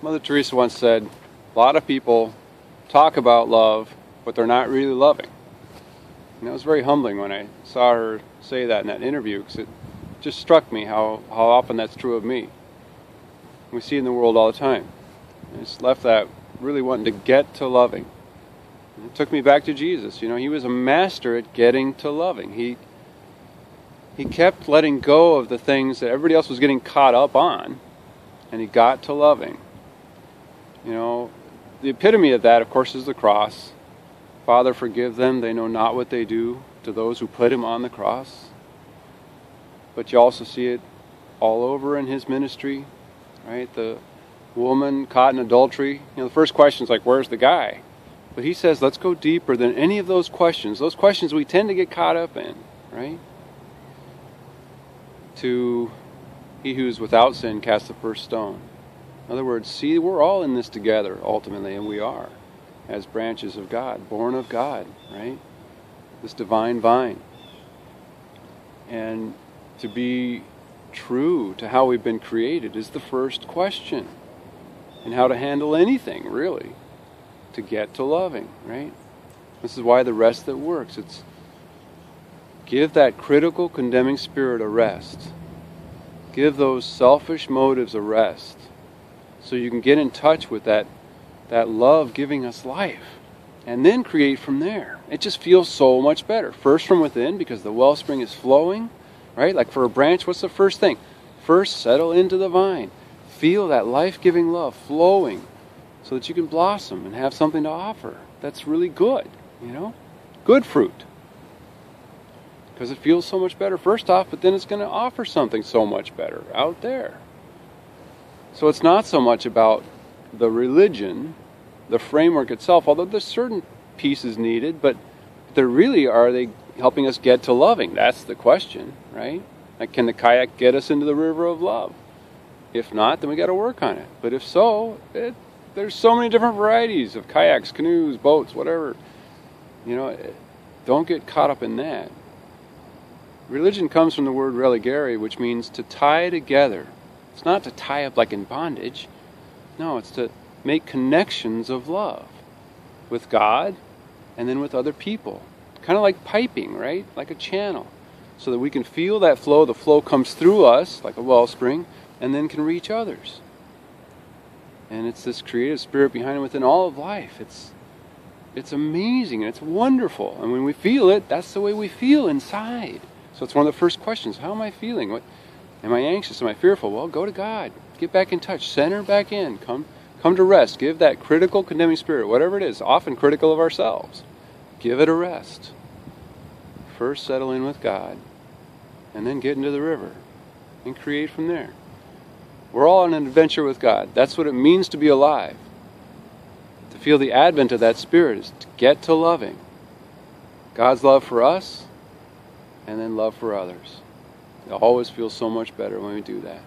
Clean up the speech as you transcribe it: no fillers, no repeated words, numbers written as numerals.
Mother Teresa once said, a lot of people talk about love, but they're not really loving. And it was very humbling when I saw her say that in that interview, because it just struck me how often that's true of me. We see it in the world all the time. And it's left that really wanting to get to loving. And it took me back to Jesus. You know, he was a master at getting to loving. He kept letting go of the things that everybody else was getting caught up on, and he got to loving. You know, the epitome of that, of course, is the cross. Father, forgive them, they know not what they do, to those who put him on the cross. But you also see it all over in his ministry, right? The woman caught in adultery. You know, the first question is like, where's the guy? But he says, let's go deeper than any of those questions. Those questions we tend to get caught up in, right? To he who is without sin cast the first stone. In other words, see, we're all in this together, ultimately, and we are, as branches of God, born of God, right? This divine vine. And to be true to how we've been created is the first question. And how to handle anything, really, to get to loving, right? This is why the rest that works. It's give that critical, condemning spirit a rest. Give those selfish motives a rest. So you can get in touch with that love giving us life. And then create from there. It just feels so much better. First from within, because the wellspring is flowing, right? Like for a branch, what's the first thing? First, settle into the vine. Feel that life-giving love flowing so that you can blossom and have something to offer. That's really good, you know? Good fruit. Because it feels so much better first off, but then it's going to offer something so much better out there. So it's not so much about the religion, the framework itself, although there's certain pieces needed, but there really are they helping us get to loving? That's the question, right? Like, can the kayak get us into the river of love? If not, then we got to work on it. But if so, there's so many different varieties of kayaks, canoes, boats, whatever. You know, don't get caught up in that. Religion comes from the word religare, which means to tie together. It's not to tie up like in bondage. No, it's to make connections of love with God and then with other people. Kind of like piping, right? Like a channel. So that we can feel that flow. The flow comes through us like a wellspring and then can reach others. And it's this creative spirit behind it within all of life. It's amazing and it's wonderful. And when we feel it, that's the way we feel inside. So it's one of the first questions. How am I feeling? What am I anxious? Am I fearful? Well, go to God. Get back in touch. Center back in. Come to rest. Give that critical, condemning spirit, whatever it is, often critical of ourselves, give it a rest. First settle in with God, and then get into the river and create from there. We're all on an adventure with God. That's what it means to be alive. To feel the advent of that spirit is to get to loving. God's love for us, and then love for others. It always feels so much better when we do that.